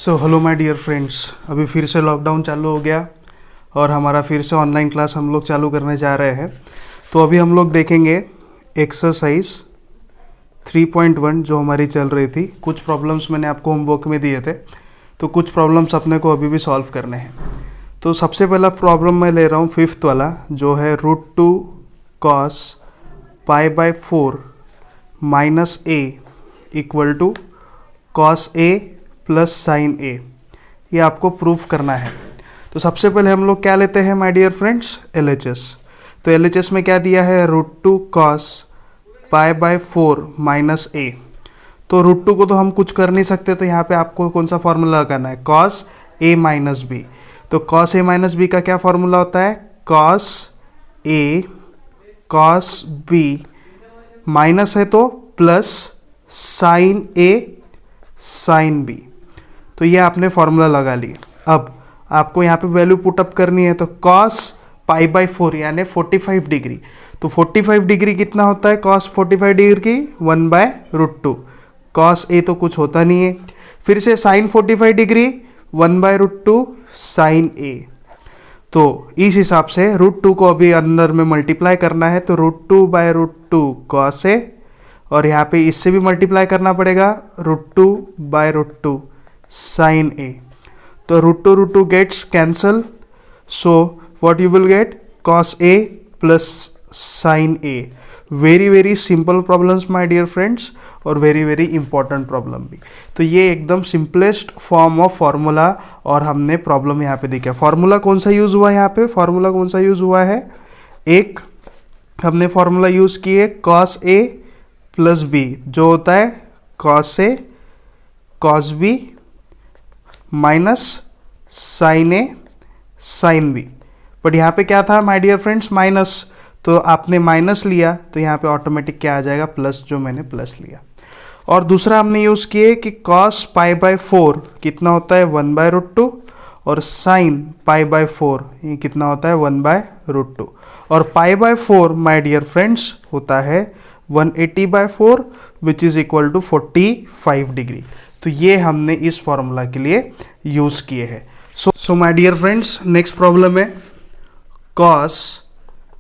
So hello my dear friends, अभी फिर से लॉकडाउन चालू हो गया और हमारा फिर से ऑनलाइन क्लास हम लोग चालू करने जा रहे हैं। तो अभी हम लोग देखेंगे एक्सरसाइज 3.1 जो हमारी चल रही थी। कुछ प्रॉब्लम्स मैंने आपको होमवर्क में दिए थे, तो कुछ प्रॉब्लम्स अपने को अभी भी सॉल्व करने हैं। तो सबसे पहला प्रॉब्लम मैं ले रहा हूँ फिफ्थ वाला, जो है √2 cos π/4 minus a equal to cos a plus sine a। ये आपको प्रूफ करना है। तो सबसे पहले हम लोग क्या लेते हैं माय डियर फ्रेंड्स, LHS। तो LHS में क्या दिया है, √2 cos π/4 माइनस a। तो √2 को तो हम कुछ कर नहीं सकते, तो यहाँ पे आपको कौन सा फॉर्मूला लगाना है, cos a माइनस b। तो cos a माइनस b का क्या फॉर्मूला होता है, cos a cos b minus है तो plus sine a sine b। तो ये आपने फॉर्मूला लगा ली। अब आपको यहाँ पे वैल्यू पुटअप करनी है, तो cos π/4 यानी 45 डिग्री। तो 45 डिग्री कितना होता है, cos 45 डिग्री 1/√2। cos a तो कुछ होता नहीं है। फिर से sin 45 डिग्री 1/√2 sin a। तो इस हिसाब से √2 को अभी अंदर में मल्टीप्लाई करना है, तो √2/√2 cos a, और यहाँ पे इससे भी मल्टीप्लाई करना पड़ेगा, √2/√2 sin a। तो √2 gets cancel, so what you will get, cos a plus sin a। Very very simple problems my dear friends, और वेरी वेरी इंपॉर्टेंट प्रॉब्लम भी। तो ये एकदम सिंपलेस्ट फॉर्म ऑफ फॉर्मूला, और हमने प्रॉब्लम यहाँ पे देखा। फॉर्मूला कौन सा यूज हुआ है यहाँ पे, फॉर्मूला कौन सा यूज हुआ है, एक हमने फॉर्मूला यूज किए cos a प्लस b, जो होता है cos a cos b minus sine a sine b। But यहाँ पे क्या था माय डियर फ्रेंड्स, माइनस, तो आपने माइनस लिया तो यहाँ पे ऑटोमेटिक क्या आ जाएगा, प्लस, जो मैंने प्लस लिया। और दूसरा हमने यूज किए कि cos π/4 कितना होता है 1/√2, और sin π/4 ये कितना होता है 1/√2, और π/4 माय डियर फ्रेंड्स होता है 180/4 which is equal to 45 degree. तो ये हमने इस फॉर्मूला के लिए यूज किए हैं। So my dear friends, next problem है cos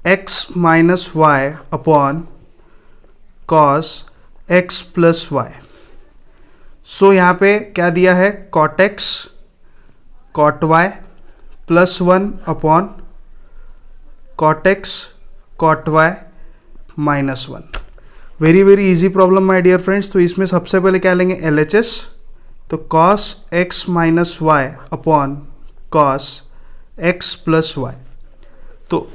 x minus Y upon cos x plus Y. सो यहाँ पे क्या दिया है, cot x cot y plus 1 upon cot x cot y minus 1। Very very easy problem my dear friends. तो इसमें सबसे पहले क्या लेंगे, LHS। तो cos x minus Y upon cos x plus y. तो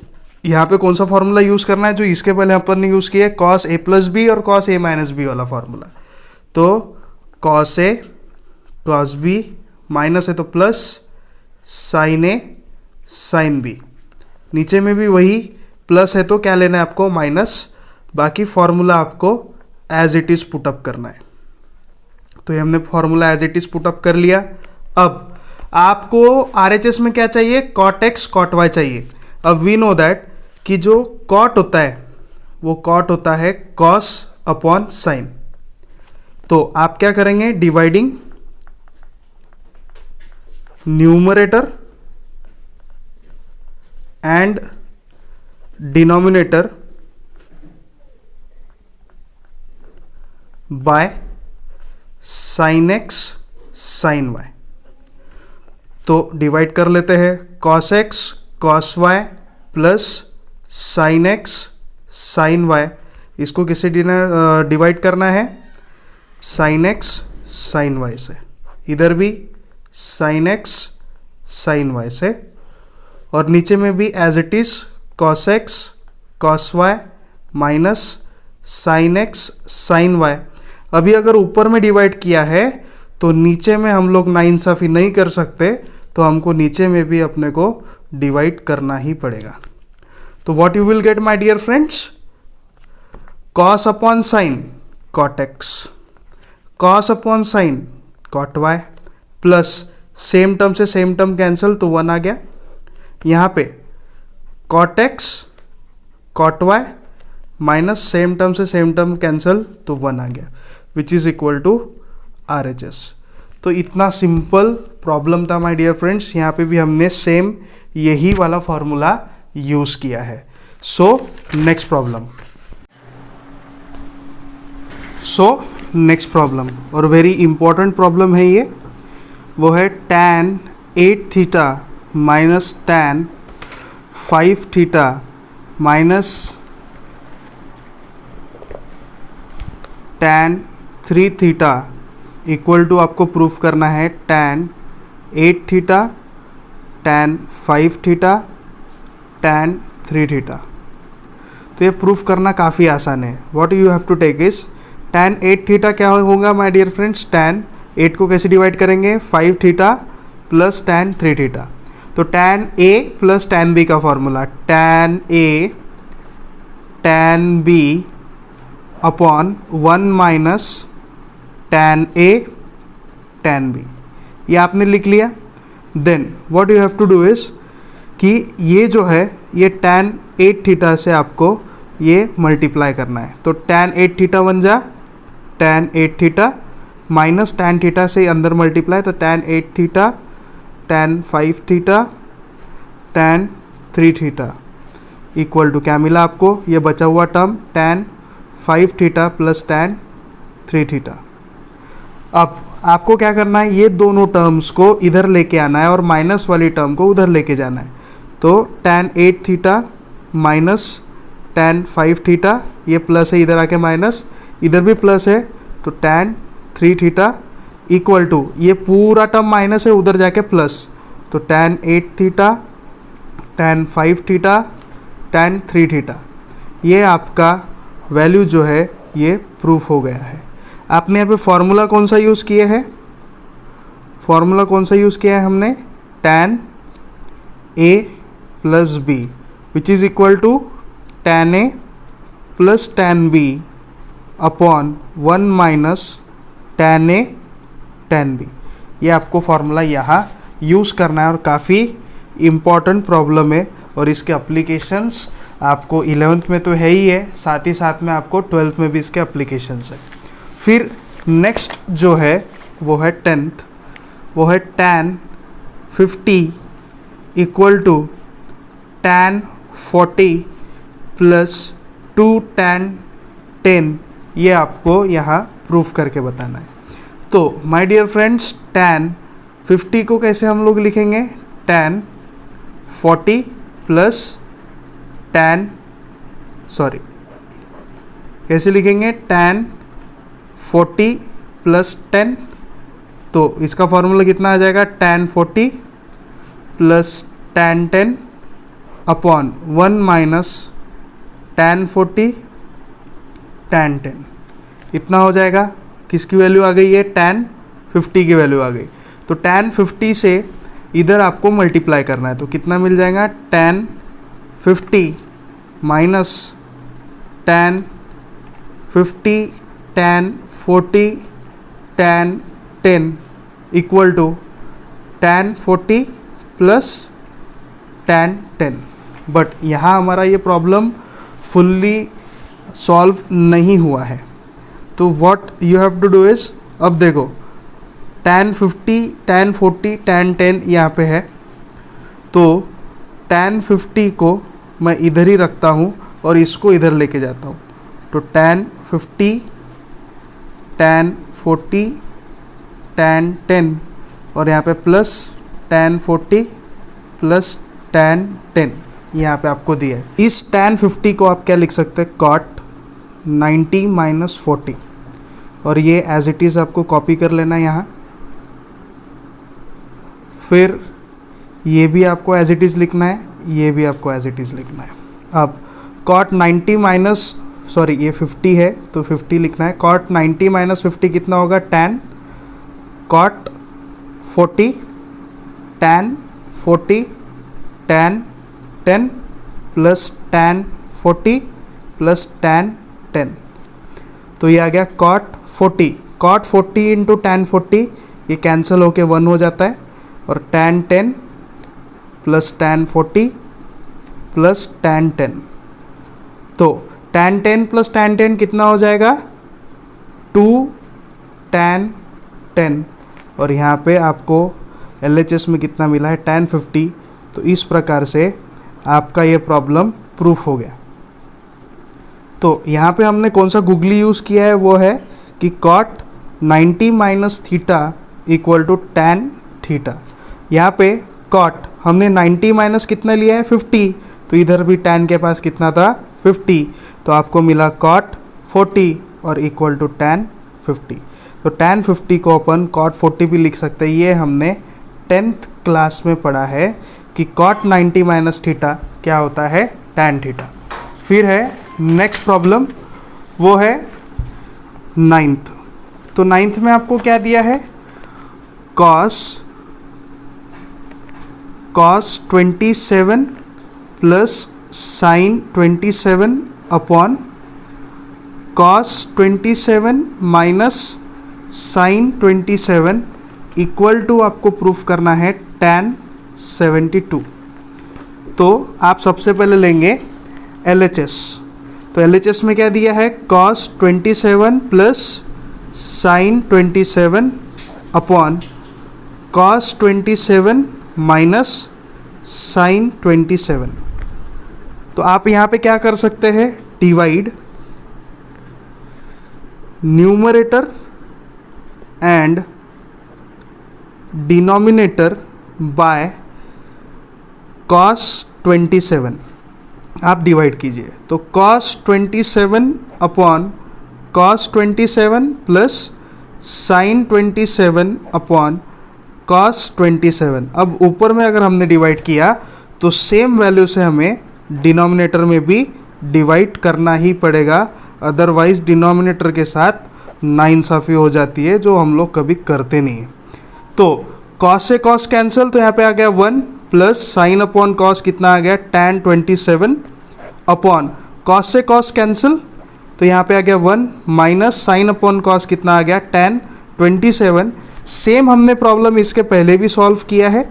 यहाँ पे कौन सा फॉर्मूला यूज करना है, जो इसके पहले अपन ने यूज किया है, cos a प्लस बी और cos a माइनस बी वाला फॉर्मूला। तो cos a cos b minus है तो plus sine a sine b। नीचे में भी वही प्लस है तो क्या लेना है आपको, माइनस। बाकी फॉर्मूला आपको एज इट इज पुटअप करना है। तो ये हमने formula as it is put up कर लिया। अब आपको RHS में क्या चाहिए, cot x cot y चाहिए। अब वी नो दैट कि जो cot होता है वो cot होता है cos अपॉन साइन। तो आप क्या करेंगे, dividing numerator and denominator by sine x sine y। तो डिवाइड कर लेते हैं, cos x cos y plus sine x sine y। इसको किससे डिवाइड करना है, साइन x साइन y से। इधर भी साइन x साइन y से, और नीचे में भी as it is cos x cos y minus sine x sine y। अभी अगर ऊपर में डिवाइड किया है तो नीचे में हम लोग नाइंसाफी नहीं कर सकते, तो हमको नीचे में भी अपने को डिवाइड करना ही पड़ेगा। तो what you will get my dear friends, cos upon sine cot x, cos upon sine cot y, plus same term से सेम टर्म कैंसिल तो 1 आ गया। यहाँ पे cot x cot y minus same term से सेम टर्म कैंसिल तो 1 आ गया, which is equal to RHS। तो इतना सिंपल प्रॉब्लम था माय डियर फ्रेंड्स। यहाँ पे भी हमने सेम यही वाला फॉर्मूला यूज़ किया है। सो नेक्स्ट प्रॉब्लम और वेरी इंपॉर्टेंट प्रॉब्लम है ये, वो है tan 8 theta minus tan 5 theta minus tan 3 theta equal to आपको प्रूफ करना है tan 8 theta tan 5 theta tan 3 theta. तो ये प्रूफ करना काफ़ी आसान है। What you have to take is tan 8 theta क्या होगा माय डियर फ्रेंड्स, tan 8 को कैसे डिवाइड करेंगे, 5 थीटा प्लस tan 3 थीटा। तो tan A plus tan B का formula tan A tan B upon 1 minus tan A tan B, ये आपने लिख लिया। Then what you have to do is कि ये जो है ये tan 8 थीटा से आपको ये मल्टीप्लाई करना है। तो tan 8 थीटा बन जा tan 8 theta minus tan theta से अंदर मल्टीप्लाई, तो tan 8 theta tan 5 theta tan 3 theta equal to क्या मिला आपको, ये बचा हुआ term tan 5 theta plus tan 3 theta. अब आपको क्या करना है, ये दोनों टर्म्स को इधर लेके आना है और माइनस वाली टर्म को उधर लेके जाना है। तो tan 8 theta minus tan 5 theta, ये प्लस है इधर आके माइनस, इधर भी प्लस है, तो tan 3 थीटा इक्वल टू ये पूरा टर्म माइनस है उधर जाके प्लस, तो tan 8 theta tan 5 theta tan 3 theta. ये आपका वैल्यू जो है ये प्रूफ हो गया है। आपने यहाँ पे फॉर्मूला कौन सा यूज़ किया है, फॉर्मूला कौन सा यूज़ किया है हमने, tan A plus B which is equal to tan A plus tan B upon 1 minus tan A tan B। ये आपको फॉर्मूला यहाँ यूज़ करना है और काफ़ी इम्पॉर्टेंट प्रॉब्लम है और इसके एप्लीकेशंस आपको 11th में तो है ही है, साथ ही साथ में आपको 12th में भी इसके एप्लीकेशंस है। फिर नेक्स्ट जो है वो है 10th, वो है tan 50 equal to tan 40 plus 2 tan 10, ये आपको यहाँ प्रूफ करके बताना है। तो माय डियर फ्रेंड्स tan 50 को कैसे हम लोग लिखेंगे, tan 40 प्लस tan कैसे लिखेंगे, tan 40 प्लस 10, तो इसका फॉर्मूला कितना आ जाएगा, tan 40 plus tan 10 upon 1 minus tan 40 tan 10, इतना हो जाएगा। किसकी वैल्यू आ गई है, tan 50 की वैल्यू आ गई। तो tan 50 से इधर आपको मल्टीप्लाई करना है, तो कितना मिल जाएगा, tan 50 minus tan 50 tan 40 tan 10 equal to tan 40 plus tan 10। But यहाँ हमारा ये प्रॉब्लम फुल्ली सॉल्व नहीं हुआ है। तो what you have to do is, अब देखो tan 50 tan 40 tan 10 यहाँ पे है, तो tan 50 को मैं इधर ही रखता हूँ और इसको इधर लेके जाता हूँ, तो tan 50 tan 40 tan 10 और यहाँ पे प्लस tan 40 प्लस tan 10 यहाँ पे आपको दिया है। इस tan 50 को आप क्या लिख सकते हैं, cot 90 माइनस 40, और ये एज इट इज़ आपको कॉपी कर लेना है यहाँ। फिर ये भी आपको एज इट इज़ लिखना है, ये भी आपको एज इट इज़ लिखना है। अब cot 90 माइनस ये 50 है तो 50 लिखना है, cot 90 माइनस 50 कितना होगा, tan cot 40 tan 40 tan 10 plus tan 40 plus tan 10, तो ये आ गया cot 40 इंटू tan 40, ये कैंसिल होके 1 हो जाता है, और tan 10 plus tan 40 plus tan 10, तो tan 10 प्लस tan 10 कितना हो जाएगा, 2 tan 10 और यहाँ पे आपको LHS में कितना मिला है, tan 50। तो इस प्रकार से आपका ये प्रॉब्लम प्रूफ हो गया। तो यहाँ पे हमने कौन सा गूगली यूज़ किया है, वो है कि cot 90 minus theta equal to tan theta. यहाँ पे cot हमने 90 माइनस कितना लिया है, 50, तो इधर भी tan के पास कितना था, 50, तो आपको मिला cot 40 और इक्वल टू tan 50। तो tan 50 को अपन cot 40 भी लिख सकते हैं। ये हमने 10th क्लास में पढ़ा है कि cot 90 माइनस थीटा क्या होता है, tan थीटा। फिर है नेक्स्ट प्रॉब्लम, वो है 9th। तो 9th में आपको क्या दिया है, cos 27 plus sin 27 upon cos 27 minus sin 27 equal to आपको प्रूफ करना है tan 72। तो आप सबसे पहले लेंगे LHS। तो LHS में क्या दिया है, cos 27 plus sin 27 upon cos 27 minus sin 27। तो आप यहाँ पे क्या कर सकते हैं, divide numerator and denominator bye cos 27 आप डिवाइड कीजिए। तो cos 27 upon cos 27 plus sin 27 upon cos 27। अब ऊपर में अगर हमने डिवाइड किया तो सेम वैल्यू से हमें डिनोमिनेटर में भी डिवाइड करना ही पड़ेगा, अदरवाइज डिनोमिनेटर के साथ नाइंसाफ़ी हो जाती है, जो हम लोग कभी करते नहीं हैं। तो cos से cos कैंसिल, तो यहाँ पे आ गया 1 प्लस साइन अपॉन cos कितना आ गया, tan 27 अपॉन cos से cos कैंसिल, तो यहाँ पे आ गया 1 माइनस साइन अपॉन cos कितना आ गया, tan 27। सेम हमने प्रॉब्लम इसके पहले भी सॉल्व किया है।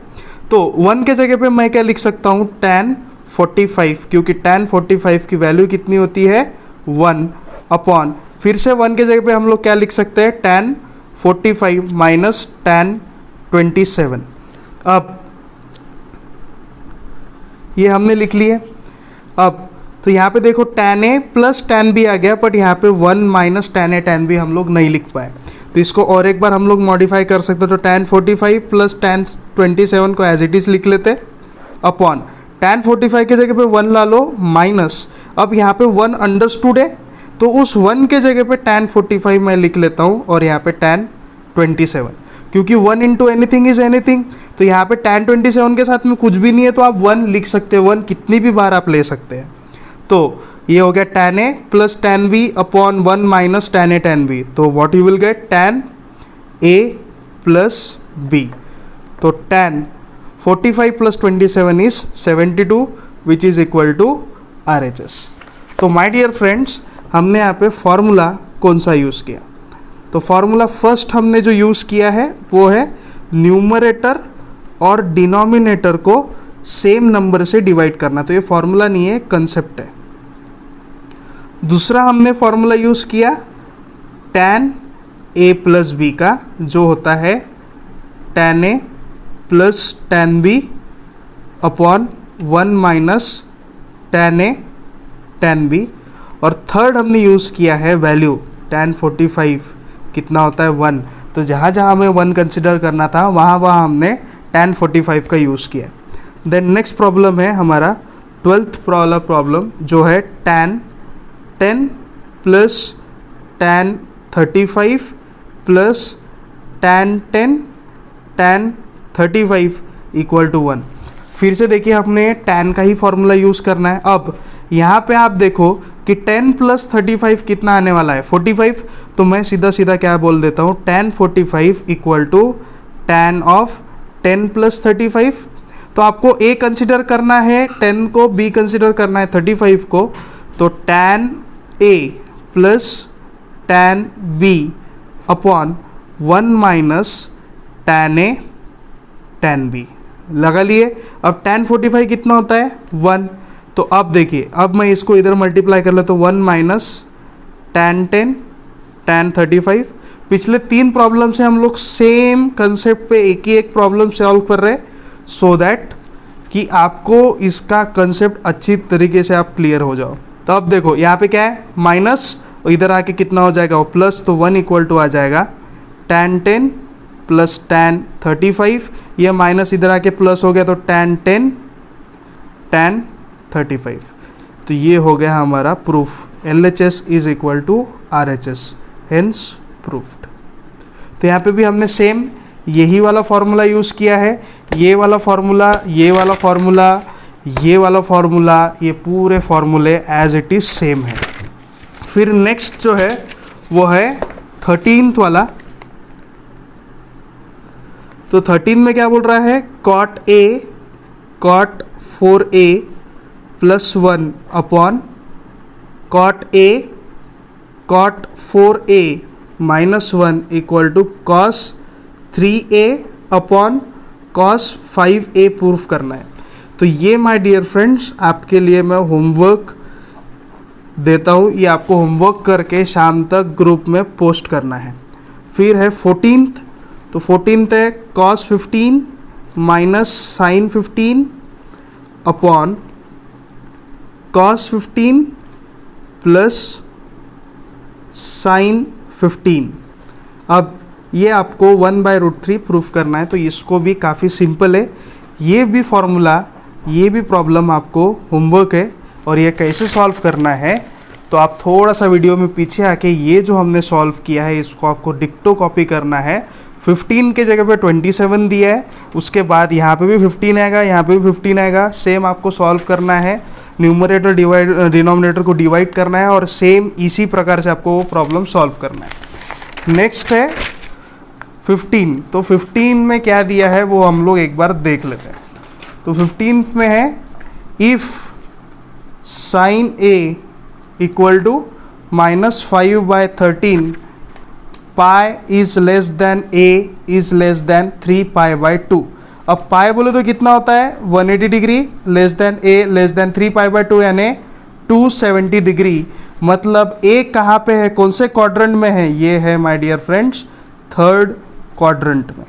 तो 1 के जगह पे मैं क्या लिख सकता हूँ, tan 45, क्योंकि tan 45 की वैल्यू कितनी होती है, 1 अपॉन, फिर से 1 के जगह पे हम लोग क्या लिख सकते हैं, tan 45 माइनस tan 27। अब ये हमने लिख लिए। अब तो यहाँ पे देखो tan A plus tan B आ गया, बट यहाँ पे 1 minus tan A tan B हम लोग नहीं लिख पाए, तो इसको और एक बार हम लोग मॉडिफाई कर सकते। तो tan 45 प्लस tan 27 को एज इट इज़ लिख लेते, अपॉन tan 45 के जगह पे 1 ला लो, माइनस, अब यहाँ पे 1 अंडरस्टूड है, तो उस 1 के जगह पे tan 45 मैं लिख लेता हूँ, और यहाँ पे tan 27, क्योंकि 1 इंटू एनीथिंग इज एनीथिंग। तो यहाँ पे tan 27 के साथ में कुछ भी नहीं है, तो आप 1 लिख सकते हो, 1 कितनी भी बार आप ले सकते हैं। तो ये हो गया tan A plus tan B upon 1 minus tan A tan B। तो what you will get, tan A plus B। तो tan 45 plus 27 is 72 which is equal to RHS। तो माय डियर फ्रेंड्स, हमने यहाँ पे फॉर्मूला कौन सा use किया, तो फॉर्मूला फर्स्ट हमने जो यूज़ किया है वो है न्यूमरेटर और डिनोमिनेटर को सेम नंबर से डिवाइड करना। तो ये फॉर्मूला नहीं है, कंसेप्ट है। दूसरा हमने फॉर्मूला यूज़ किया tan A प्लस B का, जो होता है tan A plus tan B upon 1 minus tan A tan B। और थर्ड हमने यूज़ किया है वैल्यू tan 45 कितना होता है, 1। तो जहाँ जहाँ हमें 1 कंसिडर करना था वहाँ वहाँ हमने tan 45 का यूज़ किया। देन नेक्स्ट प्रॉब्लम है हमारा 12th वाला प्रॉब्लम, जो है tan 10 plus tan 35 plus tan 10 tan 35 equal to 1। फिर से देखिए, हमने tan का ही फॉर्मूला यूज़ करना है। अब यहाँ पे आप देखो कि 10 प्लस 35 कितना आने वाला है, 45। तो मैं सीधा सीधा क्या बोल देता हूँ, tan 45 equal to tan of 10 plus 35। तो आपको A कंसिडर करना है 10 को, B कंसिडर करना है 35 को। तो tan A plus tan B upon 1 minus tan A tan B लगा लिए। अब tan 45 कितना होता है, 1। तो अब देखिए, अब मैं इसको इधर मल्टीप्लाई कर लेता हूँ, 1 माइनस tan 10 tan 35। पिछले 3 प्रॉब्लम से हम लोग सेम कंसेप्ट पे एक ही एक प्रॉब्लम सॉल्व कर रहे हैं, सो दैट कि आपको इसका कंसेप्ट अच्छी तरीके से आप क्लियर हो जाओ। तो अब देखो यहाँ पे क्या है, माइनस, और इधर आके कितना हो जाएगा, वो प्लस, तो 1 इक्वल टू आ जाएगा tan 10 प्लस tan 35, ये माइनस इधर आके प्लस हो गया तो tan 10 tan 35। तो ये हो गया हमारा proof, LHS is equal to RHS, hence proved. तो यहाँ पे भी हमने सेम यही वाला फॉर्मूला यूज़ किया है, ये वाला फॉर्मूला, ये वाला फॉर्मूला, ये वाला फॉर्मूला, ये पूरे फॉर्मूले एज इट इज सेम है। फिर नेक्स्ट जो है वो है 13th वाला। तो 13 में क्या बोल रहा है, cot A cot 4A plus 1 upon cot A cot 4A minus 1 equal to cos 3A upon cos 5A proof करना है। तो ये माय डियर फ्रेंड्स आपके लिए मैं होमवर्क देता हूँ, ये आपको होमवर्क करके शाम तक ग्रुप में पोस्ट करना है। फिर है 14th, तो 14th है cos 15 minus sin 15 upon cos 15 plus sin 15। अब ये आपको 1/√3 प्रूफ करना है, तो इसको भी काफ़ी सिंपल है, ये भी फॉर्मूला, ये भी प्रॉब्लम आपको होमवर्क है। और ये कैसे सॉल्व करना है, तो आप थोड़ा सा वीडियो में पीछे आके ये जो हमने सॉल्व किया है इसको आपको डिक्टो कॉपी करना है। 15 के जगह पे 27 दिया है, उसके बाद यहाँ पे भी 15 आएगा, यहाँ पे भी 15 आएगा, सेम आपको सॉल्व करना है, न्यूमरेटर डिनोमिनेटर को डिवाइड करना है और सेम इसी प्रकार से आपको वो प्रॉब्लम सॉल्व करना है। नेक्स्ट है 15, तो 15 में क्या दिया है वो हम लोग एक बार देख लेते हैं। तो 15 में है if sin A equal to -5/13 pi is less than A is less than 3π/2। अब पाई बोले तो कितना होता है 180 degree, less than A less than 3π/2 यानी 270 डिग्री। मतलब A कहाँ पे है, कौन से क्वाड्रेंट में है, ये है my dear friends 3rd quadrant में।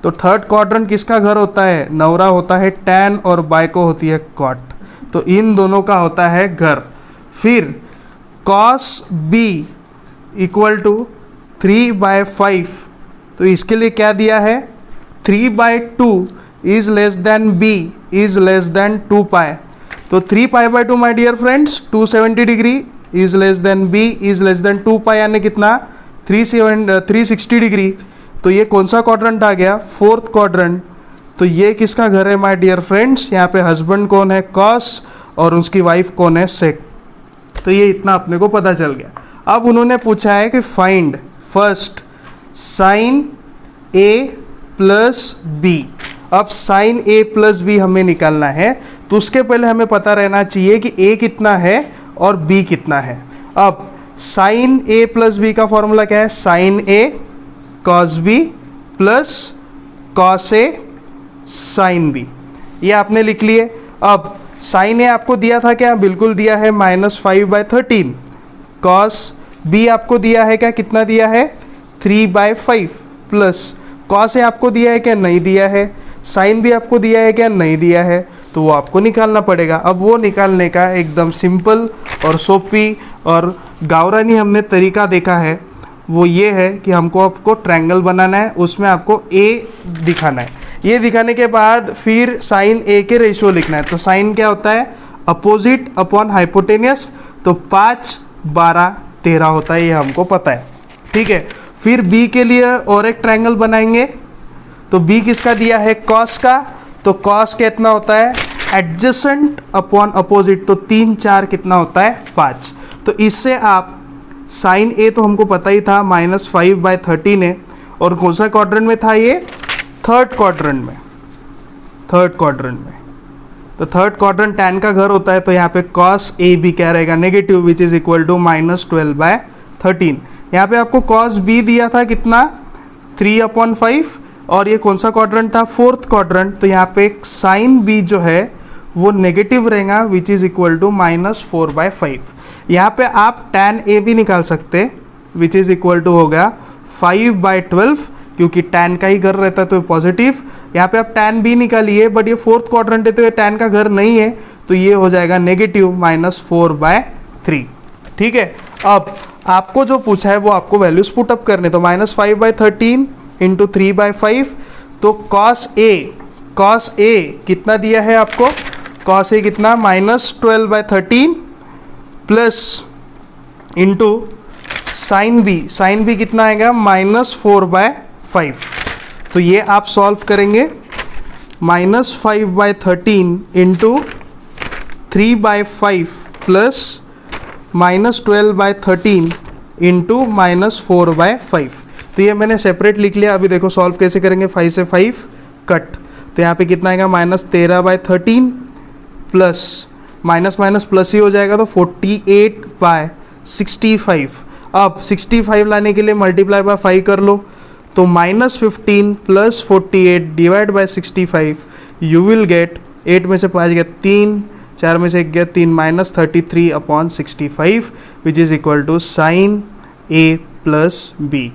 तो 3rd क्वाड्रेंट किसका घर होता है, नवरा होता है tan और बाय को होती है cot, तो इन दोनों का होता है घर। फिर cos B इक्वल टू 3/5, तो इसके लिए क्या दिया है 3/2 is less than B is less than 2π। तो 3π/2 my dear friends 270 degree is less than B is less than 2π यानी कितना 360 डिग्री। तो ये कौन सा क्वाड्रेंट आ गया, 4th क्वाड्रेंट। तो ये किसका घर है माय डियर फ्रेंड्स, यहाँ पे हस्बैंड कौन है cos और उसकी वाइफ कौन है sec। तो ये इतना अपने को पता चल गया। अब उन्होंने पूछा है कि find first sin A plus B। अब sin A प्लस B हमें निकालना है, तो उसके पहले हमें पता रहना चाहिए कि A कितना है और B कितना है। अब sin A प्लस B का फॉर्मूला क्या है, sin A cos B plus cos A sin B, ये आपने लिख लिए। अब sin A आपको दिया था क्या, बिल्कुल दिया है -5/13। cos B आपको दिया है क्या, कितना दिया है 3/5 प्लस cos A आपको दिया है क्या, नहीं दिया है। sin B आपको दिया है क्या, नहीं दिया है, तो वो आपको निकालना पड़ेगा। अब वो निकालने का एकदम सिंपल और सोपी और गावरानी हमने तरीका देखा है, वो ये है कि आपको ट्रायंगल बनाना है, उसमें आपको A दिखाना है। ये दिखाने के बाद फिर sin A के रेशियो लिखना है। तो sin क्या होता है, अपोजिट अपॉन हाइपोटेनियस, तो 5 12 13 होता है, ये हमको पता है, ठीक है। फिर B के लिए और एक ट्रायंगल बनाएंगे, तो B किसका दिया है cos का, तो cos कितना होता है एडजेसेंट अपॉन अपोजिट, तो 3 4 कितना होता है 5। तो इससे आप sin A तो हमको पता ही था -5/13 है, और कौन सा क्वाड्रेंट में था ये 3rd क्वाड्रेंट में, 3rd क्वाड्रेंट में। तो 3rd क्वाड्रेंट tan का घर होता है, तो यहाँ पे cos A B क्या रहेगा negative, which is equal to -12/13। यहाँ पे आपको cos B दिया था कितना 3/5, और ये कौन सा क्वाड्रेंट था 4th क्वाड्रेंट, तो यहाँ पे sin B जो है वो नेगेटिव रहेगा, विच इज इक्वल टू -4/5। यहाँ पे आप tan A भी निकाल सकते, विच इज़ इक्वल टू हो गया 5/12, क्योंकि tan का ही घर रहता है तो पॉजिटिव। यहाँ पे आप tan b निकालिए, बट ये फोर्थ क्वाड्रेंट है तो ये tan का घर नहीं है, तो ये हो जाएगा नेगेटिव -4/3। ठीक है, अब आपको जो पूछा है वो आपको वैल्यूज पुट अप करने, तो -5/13 इंटू 3/5, तो cos a कितना दिया है आपको, cos a कितना -12/13 प्लस इंटू साइन b कितना आएगा -4/5। तो ये आप सॉल्व करेंगे, -5/13 इंटू 3/5 प्लस -12/13 इंटू -4/5। तो ये मैंने सेपरेट लिख लिया। अभी देखो सॉल्व कैसे करेंगे, 5 से 5 कट, तो यहाँ पे कितना आएगा -13/13 प्लस माइनस माइनस प्लस ही हो जाएगा, तो 48/65। अब 65 लाने के लिए मल्टीप्लाई बाय 5 कर लो, तो -15 plus 48 divide by 65, you will gate 8 में से 5 गया 3, 4 में से 1 गया 3, -33/65 which is equal to sine a plus b।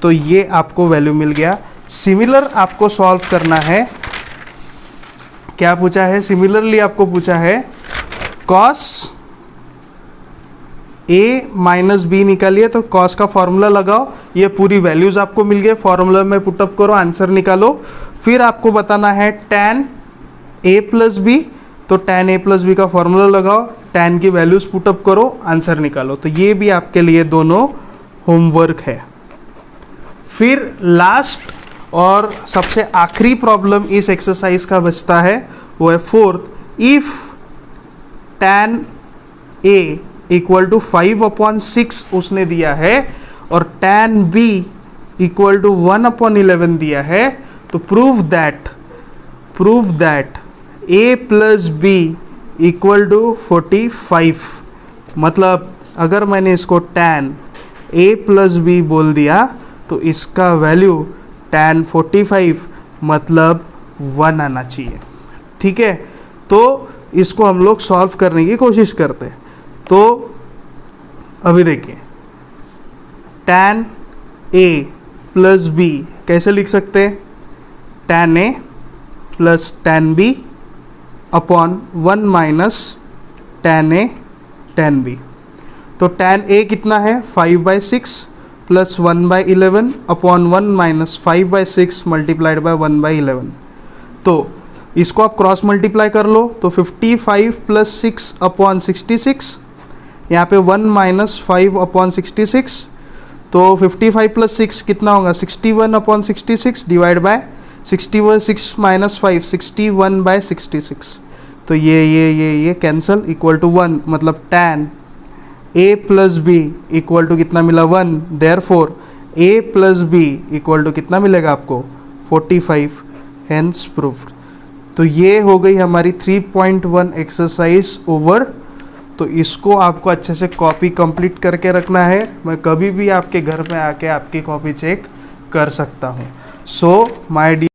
तो ये आपको वैल्यू मिल गया। सिमिलर आपको सॉल्व करना है, क्या पूछा है, सिमिलरली आपको पूछा है cos a माइनस बी निकालिए, तो cos का फॉर्मूला लगाओ, ये पूरी वैल्यूज आपको मिल गए, फॉर्मूला में पुटअप करो, आंसर निकालो। फिर आपको बताना है tan a प्लस बी, तो tan a प्लस बी का फॉर्मूला लगाओ, tan की वैल्यूज पुटअप करो, आंसर निकालो। तो ये भी आपके लिए दोनों होमवर्क है। फिर लास्ट और सबसे आखिरी प्रॉब्लम इस एक्सरसाइज का बचता है, वो है fourth. If tan a equal to 5/6 उसने दिया है और tan b इक्वल टू 1/11 दिया है, तो prove that a plus b equal to 45। मतलब अगर मैंने इसको tan a प्लस b बोल दिया तो इसका वैल्यू tan 45 मतलब 1 आना चाहिए। ठीक है, तो इसको हम लोग सॉल्व करने की कोशिश करते हैं। तो अभी देखिए, tan a प्लस b कैसे लिख सकते हैं, tan a plus tan b upon 1 minus tan a tan b। तो tan a कितना है 5/6 plus 1/11 upon 1 minus 5/6 multiplied by 1/11। तो इसको आप क्रॉस मल्टीप्लाई कर लो, तो 55 प्लस 6 अपॉन 66, यहाँ पे 1 माइनस 5 अपॉन 66, तो 55 प्लस 6 कितना होगा 61/66 डिवाइड बाय 6 माइनस 5 61/66। तो ये कैंसल, इक्वल टू 1, मतलब tan a plus b equal to कितना मिला 1, therefore a plus b equal to कितना मिलेगा आपको 45, हेंस प्रूव्ड। तो ये हो गई हमारी 3.1 एक्सरसाइज ओवर। तो इसको आपको अच्छे से कॉपी कंप्लीट करके रखना है, मैं कभी भी आपके घर में आके आपकी कॉपी चेक कर सकता हूँ। So my